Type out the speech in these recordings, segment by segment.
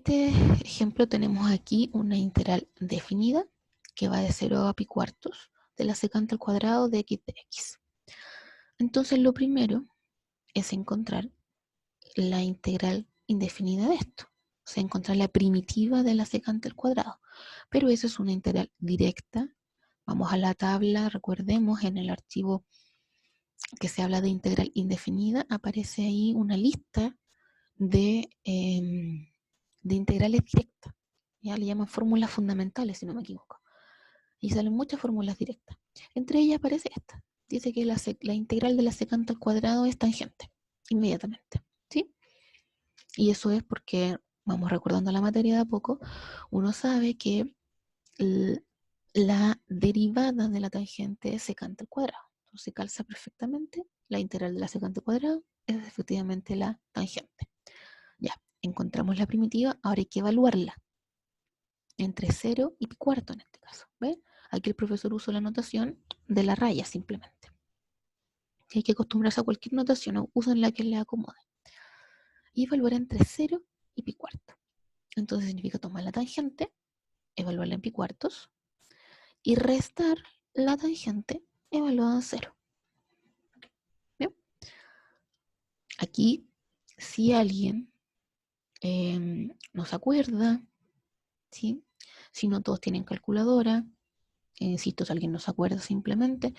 este ejemplo tenemos aquí una integral definida que va de 0 a pi cuartos de la secante al cuadrado de x de x. Entonces lo primero es encontrar la integral indefinida de esto. O sea, encontrar la primitiva de la secante al cuadrado. Pero eso es una integral directa. Vamos a la tabla, recordemos, en el archivo que se habla de integral indefinida, aparece ahí una lista de integrales directas. Ya le llaman fórmulas fundamentales, si no me equivoco. Y salen muchas fórmulas directas. Entre ellas aparece esta. Dice que la integral de la secante al cuadrado es tangente, inmediatamente. ¿Sí? Y eso es porque, vamos recordando la materia de a poco, uno sabe que la derivada de la tangente es secante al cuadrado. Entonces calza perfectamente. La integral de la secante al cuadrado es efectivamente la tangente. Ya, encontramos la primitiva, ahora hay que evaluarla. Entre 0 y pi cuarto en este caso. ¿Ves? Aquí el profesor usó la notación de la raya simplemente. Si hay que acostumbrarse a cualquier notación, usen la que le acomode. Y evaluar entre 0 y pi cuarto. Entonces significa tomar la tangente, evaluarla en pi cuartos, y restar la tangente evaluada en 0. ¿Bien? Aquí, si alguien no se acuerda, ¿sí? Si no todos tienen calculadora, insisto, si alguien no se acuerda simplemente,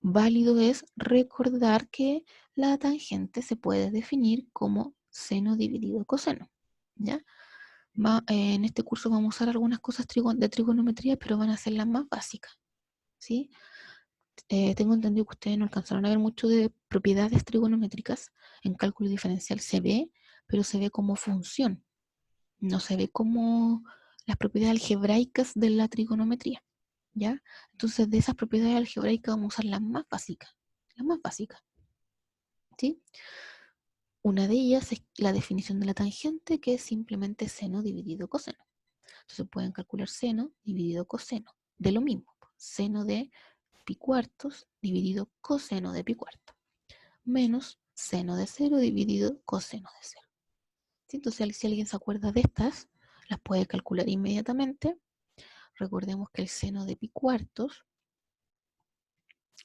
válido es recordar que la tangente se puede definir como seno dividido coseno. ¿Ya? En este curso vamos a usar algunas cosas de trigonometría, pero van a ser las más básicas. ¿Sí? Tengo entendido que ustedes no alcanzaron a ver mucho de propiedades trigonométricas. En cálculo diferencial se ve, pero se ve como función. No se ve como las propiedades algebraicas de la trigonometría. ¿Ya? Entonces, de esas propiedades algebraicas vamos a usar las más básicas. Las más básicas. ¿Sí? Una de ellas es la definición de la tangente, que es simplemente seno dividido coseno. Entonces pueden calcular seno dividido coseno. De lo mismo, seno de pi cuartos dividido coseno de pi cuartos. Menos seno de 0 dividido coseno de 0. ¿Sí? Entonces, si alguien se acuerda de estas, las puede calcular inmediatamente. Recordemos que el seno de pi cuartos,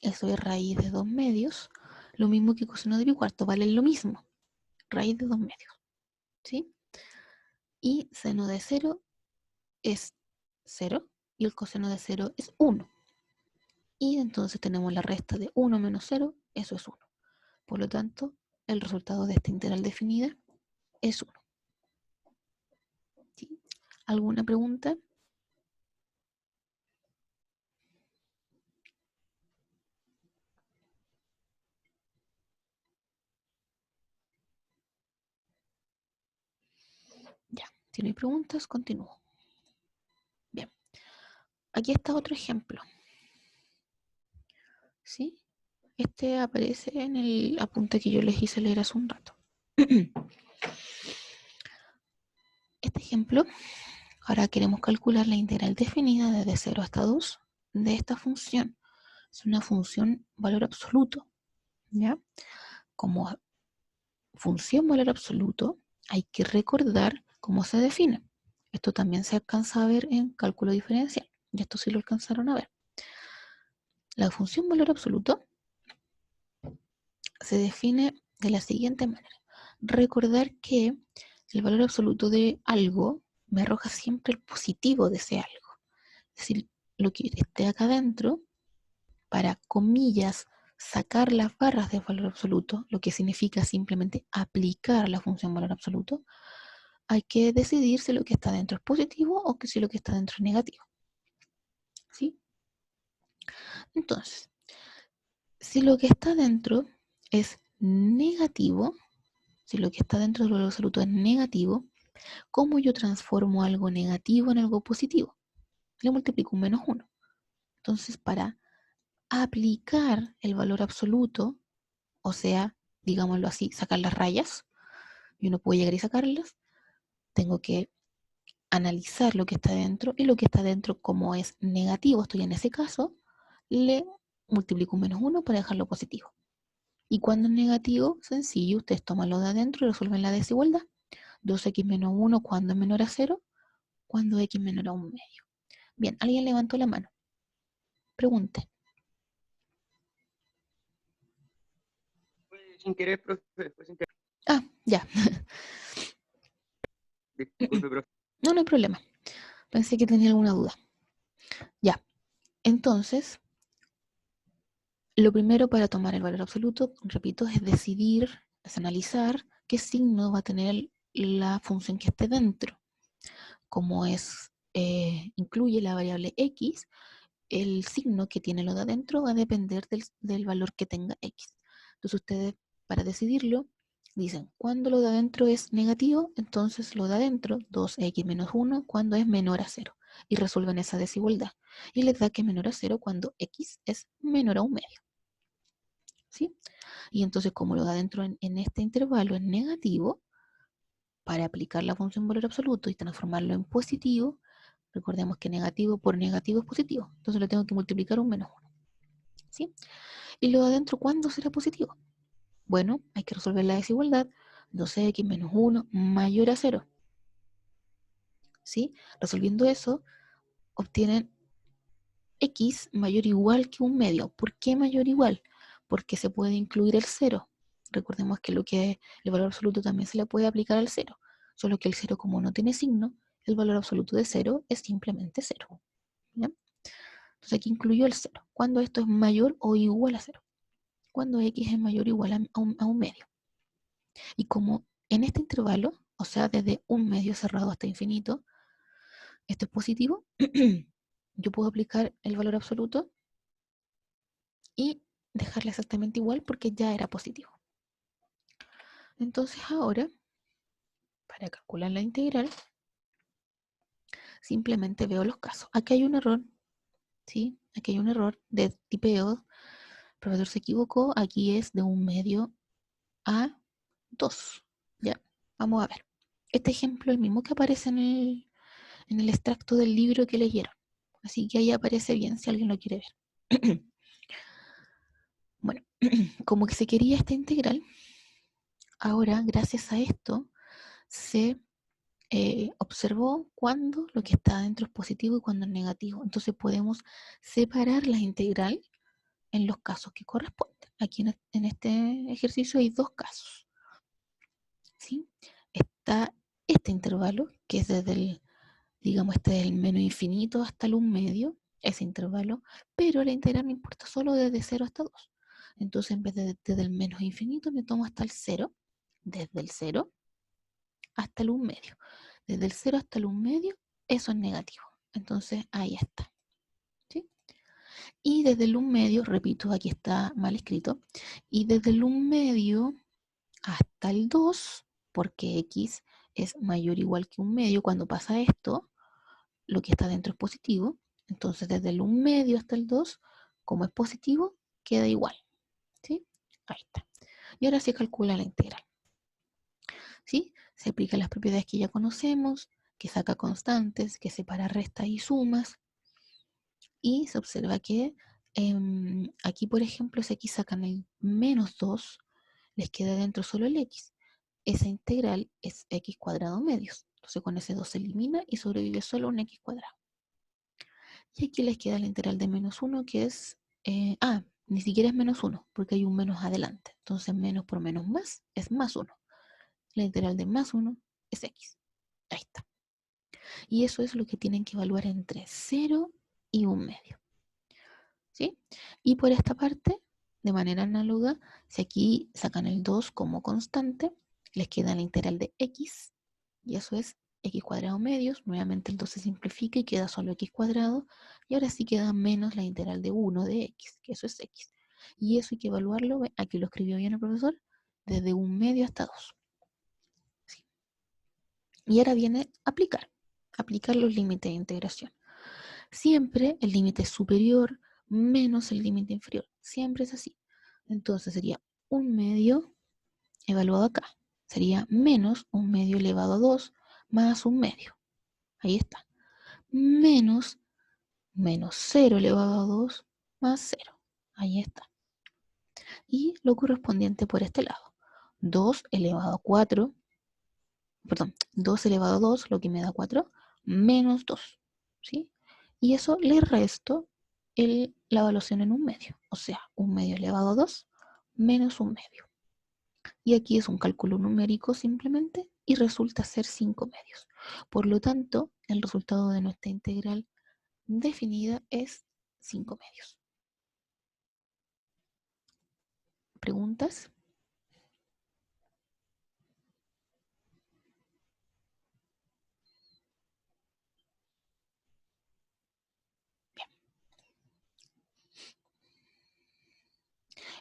eso es raíz de 2 medios, lo mismo que coseno de pi cuartos, vale lo mismo, raíz de 2 medios. ¿Sí? Y seno de 0 es 0 y el coseno de 0 es 1. Y entonces tenemos la resta de 1 menos 0, eso es 1. Por lo tanto, el resultado de esta integral definida es 1. ¿Sí? ¿Alguna pregunta? Ya, si no hay preguntas, continúo. Bien, aquí está otro ejemplo. ¿Sí? Este aparece en el apunte que yo les hice leer hace un rato. Este ejemplo, ahora queremos calcular la integral definida desde 0 hasta 2 de esta función. Es una función valor absoluto. ¿Ya? Como función valor absoluto, hay que recordar cómo se define. Esto también se alcanza a ver en cálculo diferencial. Y esto sí lo alcanzaron a ver. La función valor absoluto se define de la siguiente manera. Recordar que el valor absoluto de algo me arroja siempre el positivo de ese algo. Es decir, lo que esté acá adentro, para comillas, sacar las barras de valor absoluto, lo que significa simplemente aplicar la función valor absoluto, hay que decidir si lo que está dentro es positivo o si lo que está dentro es negativo. ¿Sí? Entonces, si lo que está dentro es negativo, si lo que está dentro del valor absoluto es negativo, ¿cómo yo transformo algo negativo en algo positivo? Le multiplico un menos 1. Entonces, para aplicar el valor absoluto, o sea, digámoslo así, sacar las rayas, y uno puede llegar y sacarlas, tengo que analizar lo que está dentro, y lo que está dentro, como es negativo, estoy en ese caso, le multiplico un menos 1 para dejarlo positivo. Y cuando es negativo, sencillo, ustedes toman lo de adentro y resuelven la desigualdad. 2x menos 1 cuando es menor a 0, cuando x menor a 1/2. Bien, alguien levantó la mano. Pregunte. Fue sin querer, profe, fue sin querer. Ah, ya. Disculpe, profe. No, no hay problema. Pensé que tenía alguna duda. Ya. Entonces, lo primero para tomar el valor absoluto, repito, es decidir, es analizar qué signo va a tener la función que esté dentro. Como incluye la variable x, el signo que tiene lo de adentro va a depender del valor que tenga x. Entonces ustedes, para decidirlo, dicen, cuando lo de adentro es negativo, entonces lo de adentro, 2x menos 1, cuando es menor a 0. Y resuelven esa desigualdad. Y les da que es menor a 0 cuando x es menor a 1/2. ¿Sí? Y entonces, como lo de adentro en este intervalo es negativo, para aplicar la función valor absoluto y transformarlo en positivo, recordemos que negativo por negativo es positivo. Entonces lo tengo que multiplicar un menos 1. ¿Sí? Y lo de adentro, ¿cuándo será positivo? Bueno, hay que resolver la desigualdad. 2x menos 1 mayor a 0. ¿Sí? Resolviendo eso, obtienen x mayor o igual que 1/2. ¿Por qué mayor o igual? Porque se puede incluir el 0. Recordemos que el valor absoluto también se le puede aplicar al 0. Solo que el 0, como no tiene signo, el valor absoluto de 0 es simplemente 0. ¿Ya? Entonces aquí incluyó el 0. Cuando esto es mayor o igual a 0. Cuando x es mayor o igual a 1/2. Y como en este intervalo, o sea, desde 1/2 cerrado hasta infinito, esto es positivo, yo puedo aplicar el valor absoluto y dejarle exactamente igual porque ya era positivo. Entonces ahora, para calcular la integral, simplemente veo los casos. Aquí hay un error, ¿sí? Aquí hay un error de tipeo. El profesor se equivocó. Aquí es de 1/2 a 2. Ya, vamos a ver. Este ejemplo es el mismo que aparece en el extracto del libro que leyeron. Así que ahí aparece bien si alguien lo quiere ver. Bueno, como que se quería esta integral, ahora gracias a esto se observó cuando lo que está adentro es positivo y cuando es negativo. Entonces podemos separar la integral en los casos que corresponden. Aquí en este ejercicio hay dos casos. ¿Sí? Está este intervalo, que es desde el, digamos, este del menos infinito hasta el 1/2, ese intervalo, pero la integral me importa solo desde 0 hasta 2. Entonces, en vez de desde el menos infinito, me tomo hasta el 0, desde el 0 hasta el 1/2. Desde el 0 hasta el 1/2, eso es negativo. Entonces, ahí está. ¿Sí? Y desde el 1/2, repito, aquí está mal escrito, y desde el 1/2 hasta el 2, porque x es mayor o igual que 1/2, cuando pasa esto, lo que está dentro es positivo. Entonces, desde el 1/2 hasta el 2, como es positivo, queda igual. ¿Sí? Ahí está. Y ahora se calcula la integral. ¿Sí? Se aplican las propiedades que ya conocemos, que saca constantes, que separa restas y sumas. Y se observa que aquí, por ejemplo, si aquí sacan el menos 2, les queda dentro solo el x. Esa integral es x cuadrado medios. Entonces con ese 2 se elimina y sobrevive solo un x cuadrado. Y aquí les queda la integral de menos 1, que es... ni siquiera es menos 1, porque hay un menos adelante. Entonces menos por menos más es más 1. La integral de más 1 es x. Ahí está. Y eso es lo que tienen que evaluar entre 0 y 1/2. ¿Sí? Y por esta parte, de manera análoga, si aquí sacan el 2 como constante, les queda la integral de x, y eso es x cuadrado medios. Nuevamente el 2 se simplifica y queda solo x cuadrado, y ahora sí queda menos la integral de 1 de x, que eso es x. Y eso hay que evaluarlo, aquí lo escribió bien el profesor, desde 1/2 hasta 2. ¿Sí? Y ahora viene aplicar los límites de integración. Siempre el límite superior menos el límite inferior. Siempre es así. Entonces sería 1/2 evaluado acá. Sería menos 1/2 elevado a 2 más 1/2. Ahí está. Menos 0 elevado a 2 más 0. Ahí está. Y lo correspondiente por este lado. 2 elevado a 4 perdón, 2 elevado a 2, lo que me da 4, menos 2, ¿sí? Y eso le resto la evaluación en un medio, o sea, un medio elevado a 2 menos un medio. Y aquí es un cálculo numérico simplemente y resulta ser 5 medios. Por lo tanto, el resultado de nuestra integral definida es 5 medios. ¿Preguntas? Bien.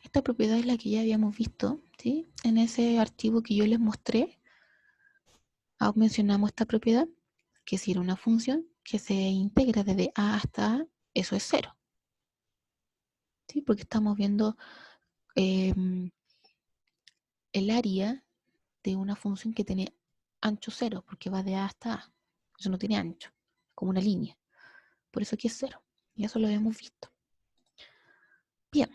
Esta propiedad es la que ya habíamos visto, ¿sí? En ese archivo que yo les mostré, mencionamos esta propiedad, que si era una función que se integra desde a hasta a, eso es 0. ¿Sí? Porque estamos viendo el área de una función que tiene ancho 0, porque va de a hasta a. Eso no tiene ancho, como una línea. Por eso aquí es 0. Y eso lo habíamos visto. Bien,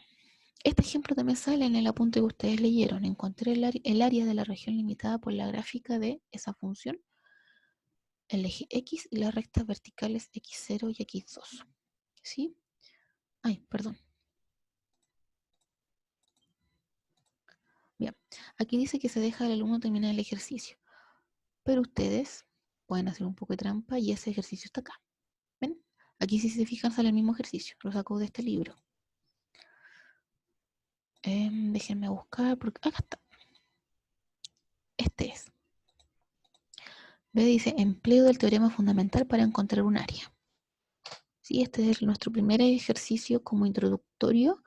este ejemplo también sale en el apunte que ustedes leyeron. Encontré el área de la región limitada por la gráfica de esa función, el eje X y las rectas verticales X0 y X2. ¿Sí? Ay, perdón. Bien, aquí dice que se deja al alumno terminar el ejercicio, pero ustedes pueden hacer un poco de trampa y ese ejercicio está acá. ¿Ven? Aquí si se fijan sale el mismo ejercicio, lo saco de este libro. Déjenme buscar, porque acá está. Este es. Ve, dice, empleo del teorema fundamental para encontrar un área. ¿Sí? Este es nuestro primer ejercicio como introductorio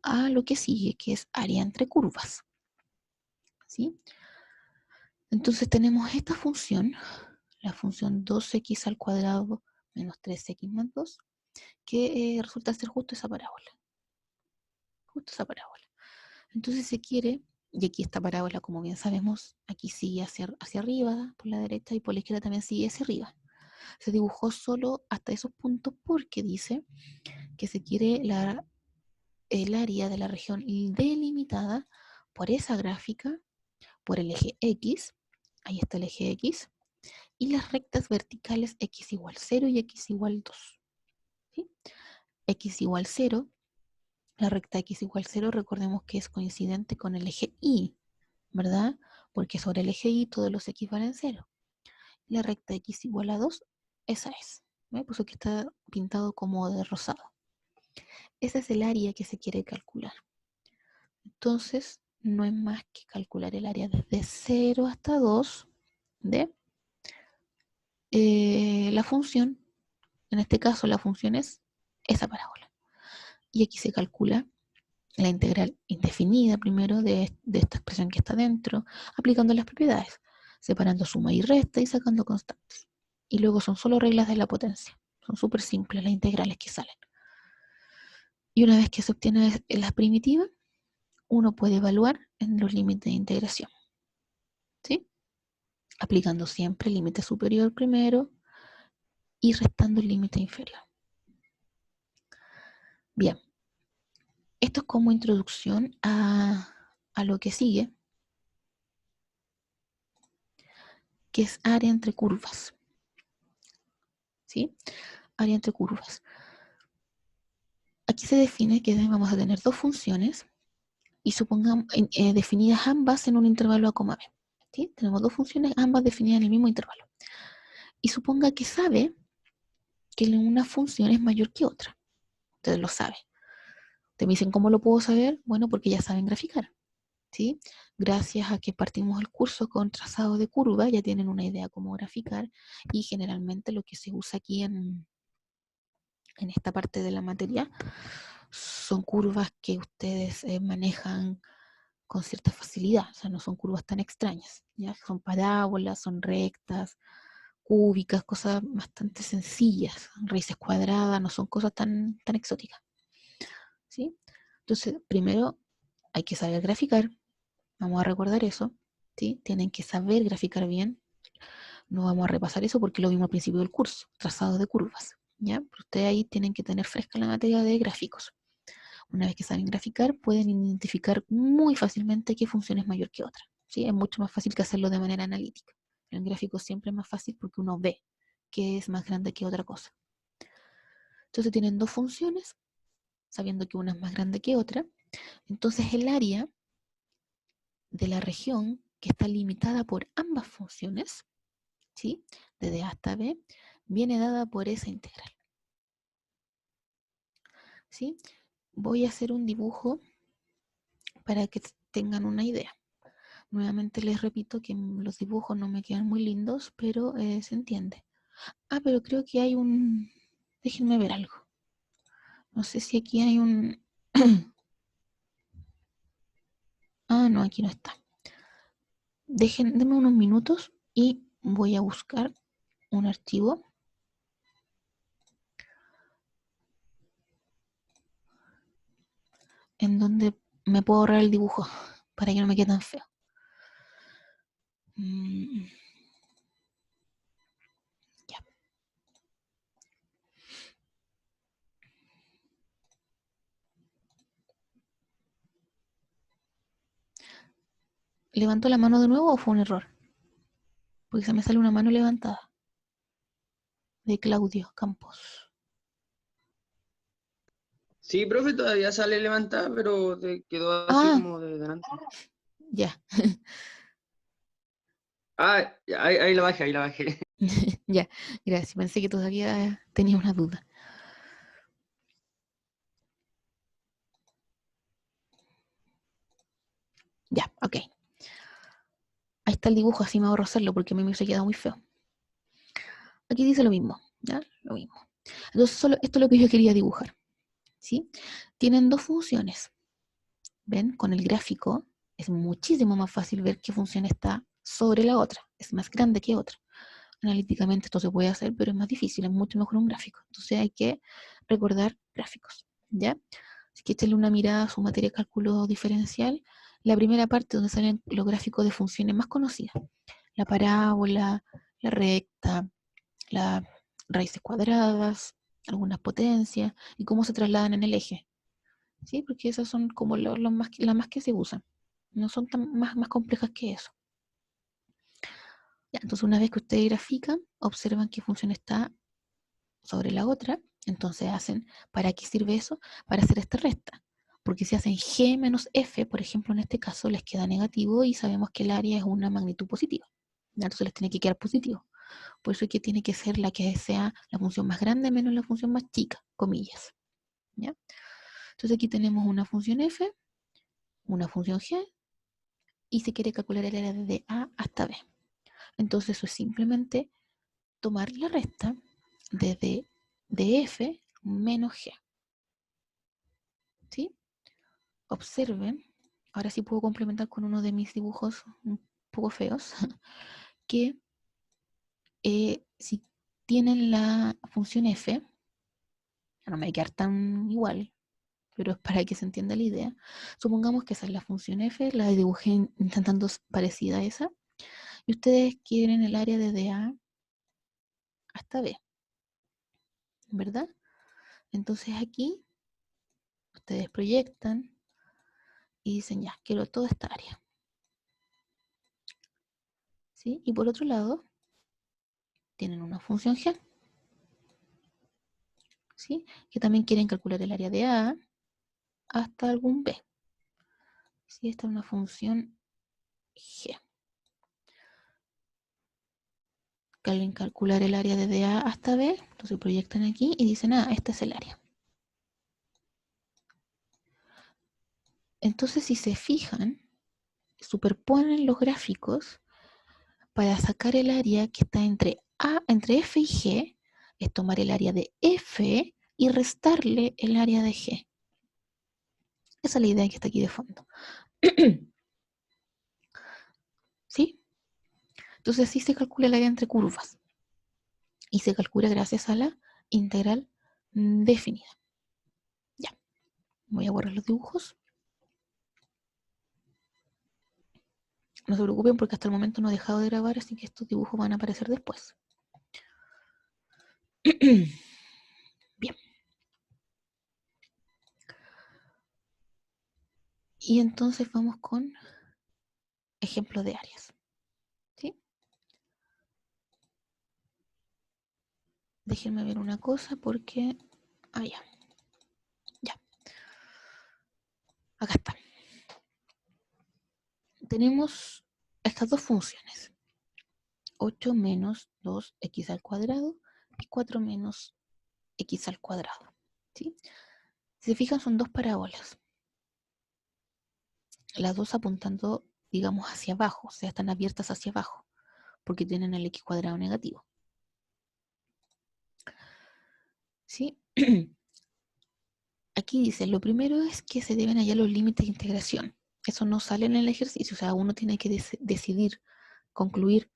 a lo que sigue, que es área entre curvas. ¿Sí? Entonces tenemos esta función, la función 2x al cuadrado menos 3x más 2, que resulta ser justo esa parábola. Justo esa parábola. Entonces se quiere, y aquí esta parábola, como bien sabemos, aquí sigue hacia arriba por la derecha y por la izquierda también sigue hacia arriba. Se dibujó solo hasta esos puntos porque dice que se quiere el área de la región delimitada por esa gráfica, por el eje X, ahí está el eje X, y las rectas verticales X igual 0 y X igual 2. ¿Sí? X igual 0, la recta X igual 0, recordemos que es coincidente con el eje Y, ¿verdad? Porque sobre el eje Y todos los X valen 0. La recta X igual a 2, esa es. ¿Ve? Por eso que está pintado como de rosado. Ese es el área que se quiere calcular. Entonces, no es más que calcular el área desde 0 hasta 2 de la función. En este caso, la función es esa parábola. Y aquí se calcula la integral indefinida primero de esta expresión que está dentro, aplicando las propiedades, separando suma y resta y sacando constantes. Y luego son solo reglas de la potencia. Son súper simples las integrales que salen. Y una vez que se obtiene la primitiva, uno puede evaluar en los límites de integración. ¿Sí? Aplicando siempre el límite superior primero y restando el límite inferior. Bien, esto es como introducción a lo que sigue, que es área entre curvas. ¿Sí? Área entre curvas. Aquí se define que vamos a tener dos funciones y supongamos definidas ambas en un intervalo a, b. ¿Sí? Tenemos dos funciones, ambas definidas en el mismo intervalo. Y suponga que sabe que una función es mayor que otra. Ustedes lo saben. Te me dicen, ¿cómo lo puedo saber? Bueno, porque ya saben graficar. ¿Sí? Gracias a que partimos el curso con trazado de curva, ya tienen una idea cómo graficar y generalmente lo que se usa aquí en esta parte de la materia son curvas que ustedes manejan con cierta facilidad, o sea, no son curvas tan extrañas, ¿ya? Son parábolas, son rectas, cúbicas, cosas bastante sencillas, raíces cuadradas, no son cosas tan exóticas, ¿sí? Entonces, primero hay que saber graficar, vamos a recordar eso, ¿sí? Tienen que saber graficar bien, no vamos a repasar eso porque lo vimos al principio del curso, trazados de curvas, ¿ya? Pero ustedes ahí tienen que tener fresca la materia de gráficos. Una vez que saben graficar, pueden identificar muy fácilmente qué función es mayor que otra, ¿sí? Es mucho más fácil que hacerlo de manera analítica. En el gráfico siempre es más fácil porque uno ve que es más grande que otra cosa. Entonces tienen dos funciones, sabiendo que una es más grande que otra. Entonces el área de la región que está limitada por ambas funciones, ¿sí? Desde A hasta B, viene dada por esa integral. ¿Sí? Voy a hacer un dibujo para que tengan una idea. Nuevamente les repito que los dibujos no me quedan muy lindos, pero se entiende. Ah, pero creo que hay un... Déjenme ver algo. No sé si aquí hay un... Ah, no, aquí no está. Denme unos minutos y voy a buscar un archivo en donde me puedo ahorrar el dibujo para que no me quede tan feo. Ya. ¿Levantó la mano de nuevo o fue un error? Porque se me sale una mano levantada. De Claudio Campos. Sí, profe, todavía sale levantada, pero te quedó así Ah, como de delante. ya. Ah, ya, ahí la bajé, ahí la bajé. Ya, gracias. Pensé que todavía tenía una duda. Ya, ok. Ahí está el dibujo, así me ahorro hacerlo porque a mí me hubiese quedado muy feo. Aquí dice lo mismo, ¿ya? Lo mismo. Entonces, esto es lo que yo quería dibujar, ¿sí? Tienen dos funciones. ¿Ven? Con el gráfico es muchísimo más fácil ver qué función está sobre la otra. Es más grande que otra. Analíticamente esto se puede hacer, pero es más difícil, es mucho mejor un gráfico. Entonces hay que recordar gráficos, ¿ya? Así que échale una mirada a su materia de cálculo diferencial. La primera parte donde salen los gráficos de funciones más conocidas. La parábola, la recta, las raíces cuadradas, algunas potencias y cómo se trasladan en el eje. ¿Sí? Porque esas son como las más que se usan. No son más complejas que eso. Ya, entonces, una vez que ustedes grafican, observan qué función está sobre la otra. Entonces hacen, ¿para qué sirve eso? Para hacer esta resta. Porque si hacen g menos f, por ejemplo, en este caso les queda negativo y sabemos que el área es una magnitud positiva. Entonces les tiene que quedar positivo. Por eso es que tiene que ser la que sea la función más grande menos la función más chica, comillas. ¿Ya? Entonces aquí tenemos una función f, una función g, y se quiere calcular el área desde A hasta B. Entonces eso es simplemente tomar la resta desde de f menos g. ¿Sí? Observen, ahora sí puedo complementar con uno de mis dibujos un poco feos, que si tienen la función f, no me va a quedar tan igual, pero es para que se entienda la idea. Supongamos que esa es la función f, la dibujé intentando parecida a esa, y ustedes quieren el área desde A hasta B, ¿verdad? Entonces aquí ustedes proyectan y dicen, ya, quiero toda esta área. ¿Sí? Y por otro lado, tienen una función g, ¿sí? Que también quieren calcular el área de A hasta algún B. ¿Sí? Esta es una función g. Quieren calcular el área desde A hasta B, entonces proyectan aquí y dicen, este es el área. Entonces, si se fijan, superponen los gráficos para sacar el área que está entre F y G, es tomar el área de F y restarle el área de G. Esa es la idea que está aquí de fondo. ¿Sí? Entonces así se calcula el área entre curvas. Y se calcula gracias a la integral definida. Ya, voy a borrar los dibujos. No se preocupen porque hasta el momento no he dejado de grabar, así que estos dibujos van a aparecer después. Bien. Y entonces vamos con ejemplos de áreas. ¿Sí? Déjenme ver una cosa porque... Ah, ya. Ya. Acá está. Tenemos estas dos funciones. 8 menos 2x al cuadrado y 4 menos x al cuadrado. ¿Sí? Si se fijan, son dos parábolas. Las dos apuntando, digamos, hacia abajo. O sea, están abiertas hacia abajo. Porque tienen el x cuadrado negativo. ¿Sí? Aquí dice, lo primero es que se deben hallar los límites de integración. Eso no sale en el ejercicio. O sea, uno tiene que decidir, concluir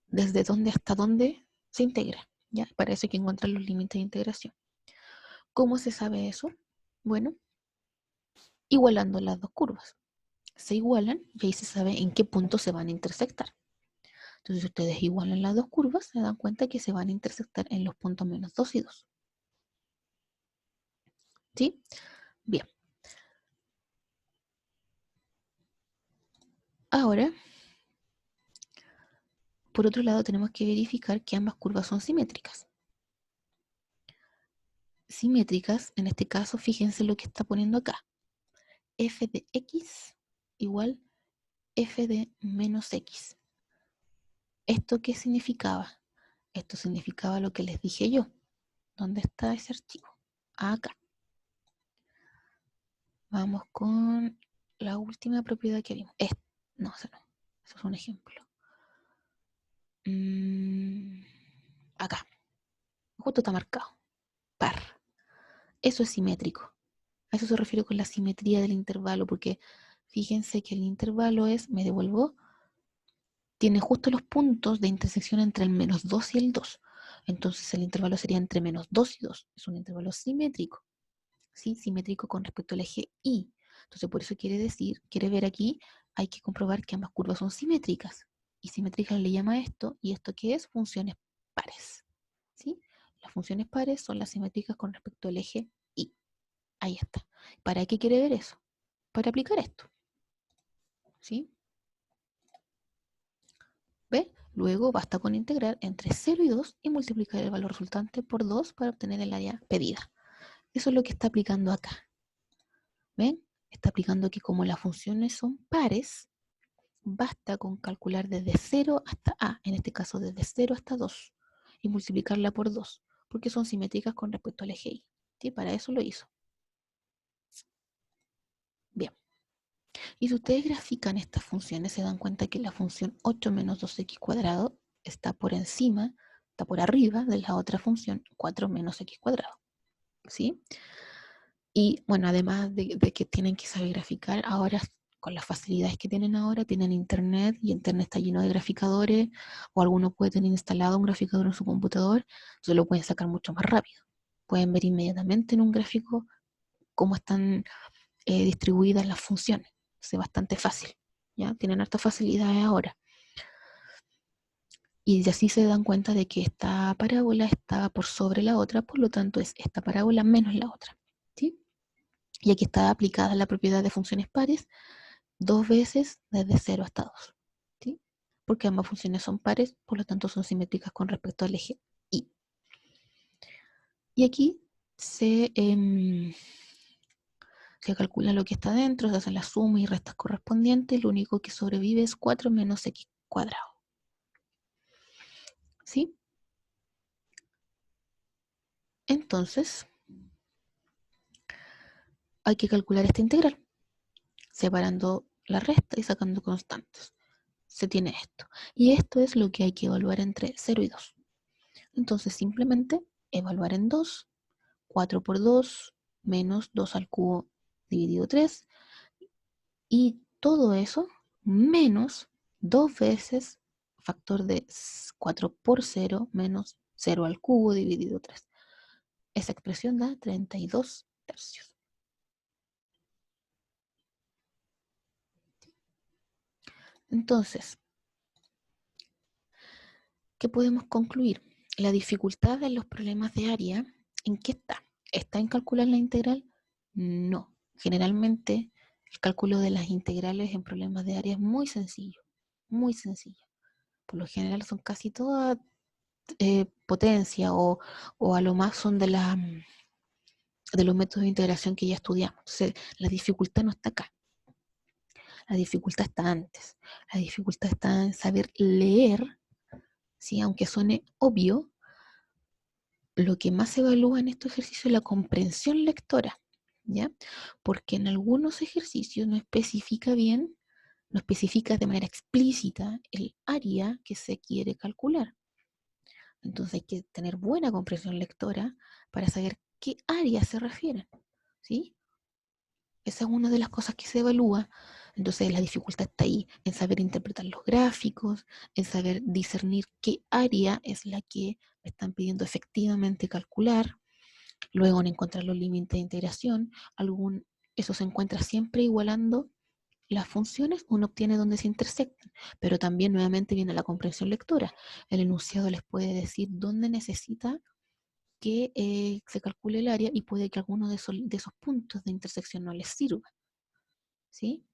desde dónde hasta dónde se integra. ¿Ya? Para eso hay que encontrar los límites de integración. ¿Cómo se sabe eso? Bueno, igualando las dos curvas. Se igualan y ahí se sabe en qué punto se van a intersectar. Entonces, si ustedes igualan las dos curvas, se dan cuenta que se van a intersectar en los puntos menos 2 y 2. ¿Sí? Bien. Ahora, por otro lado, tenemos que verificar que ambas curvas son simétricas. Simétricas, en este caso, fíjense lo que está poniendo acá. F de x igual f de menos x. ¿Esto qué significaba? Esto significaba lo que les dije yo. ¿Dónde está ese archivo? Acá. Vamos con la última propiedad que vimos. No, eso no. Eso es un ejemplo. Acá. Justo está marcado. Par. Eso es simétrico. A eso se refiere con la simetría del intervalo, porque fíjense que el intervalo me devuelvo, tiene justo los puntos de intersección entre el menos 2 y el 2. Entonces el intervalo sería entre menos 2 y 2. Es un intervalo simétrico. ¿Sí? Simétrico con respecto al eje Y. Entonces por eso quiere ver aquí, hay que comprobar que ambas curvas son simétricas. Y simétrica le llama a esto, ¿y esto qué es? Funciones pares. ¿Sí? Las funciones pares son las simétricas con respecto al eje Y. Ahí está. ¿Para qué quiere ver eso? Para aplicar esto. ¿Sí? ¿Ve? Luego basta con integrar entre 0 y 2 y multiplicar el valor resultante por 2 para obtener el área pedida. Eso es lo que está aplicando acá. ¿Ven? Está aplicando que como las funciones son pares, basta con calcular desde 0 hasta A, en este caso desde 0 hasta 2, y multiplicarla por 2, porque son simétricas con respecto al eje Y. ¿Sí? Para eso lo hizo. Bien. Y si ustedes grafican estas funciones, se dan cuenta que la función 8 menos 2x cuadrado está por encima, está por arriba de la otra función 4 menos x cuadrado. ¿Sí? Y bueno, además de que tienen que saber graficar, ahora con las facilidades que tienen ahora, tienen internet y internet está lleno de graficadores, o alguno puede tener instalado un graficador en su computador, entonces lo pueden sacar mucho más rápido. Pueden ver inmediatamente en un gráfico cómo están distribuidas las funciones. Es bastante fácil. ¿Ya? Tienen hartas facilidades ahora. Y así se dan cuenta de que esta parábola está por sobre la otra, por lo tanto es esta parábola menos la otra. ¿Sí? Y aquí está aplicada la propiedad de funciones pares dos veces desde 0 hasta 2. ¿Sí? Porque ambas funciones son pares, por lo tanto son simétricas con respecto al eje Y. Y aquí se calcula lo que está dentro, se hacen las sumas y restas correspondientes, lo único que sobrevive es 4 menos x cuadrado. ¿Sí? Entonces, hay que calcular esta integral, separando la resta y sacando constantes. Se tiene esto. Y esto es lo que hay que evaluar entre 0 y 2. Entonces, simplemente evaluar en 2, 4 por 2, menos 2 al cubo dividido 3, y todo eso menos 2 veces factor de 4 por 0 menos 0 al cubo dividido 3. Esa expresión da 32 tercios. Entonces, ¿qué podemos concluir? La dificultad de los problemas de área, ¿en qué está? ¿Está en calcular la integral? No. Generalmente, el cálculo de las integrales en problemas de área es muy sencillo, muy sencillo. Por lo general son casi todas potencia o a lo más son de los métodos de integración que ya estudiamos. Entonces, la dificultad no está acá. La dificultad está antes. La dificultad está en saber leer, ¿sí? Aunque suene obvio, lo que más se evalúa en estos ejercicios es la comprensión lectora, ¿ya? Porque en algunos ejercicios no especifica bien, no especifica de manera explícita el área que se quiere calcular. Entonces hay que tener buena comprensión lectora para saber qué área se refieren, ¿sí? Esa es una de las cosas que se evalúa. Entonces la dificultad está ahí, en saber interpretar los gráficos, en saber discernir qué área es la que me están pidiendo efectivamente calcular, luego en encontrar los límites de integración. Eso se encuentra siempre igualando las funciones, uno obtiene donde se intersectan, pero también nuevamente viene la comprensión lectora. El enunciado les puede decir dónde necesita que se calcule el área y puede que alguno de esos puntos de intersección no les sirva, ¿sí?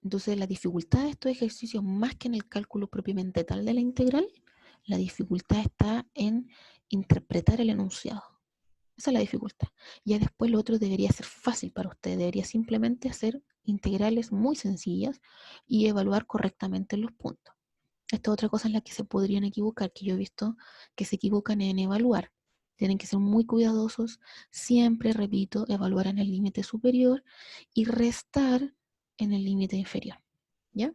Entonces la dificultad de estos ejercicios, más que en el cálculo propiamente tal de la integral, la dificultad está en interpretar el enunciado. Esa es la dificultad. Ya después lo otro debería ser fácil para usted, debería simplemente hacer integrales muy sencillas y evaluar correctamente los puntos. Esta es otra cosa en la que se podrían equivocar, que yo he visto que se equivocan en evaluar. Tienen que ser muy cuidadosos, siempre, repito, evaluar en el límite superior y restar en el límite inferior. ¿Ya?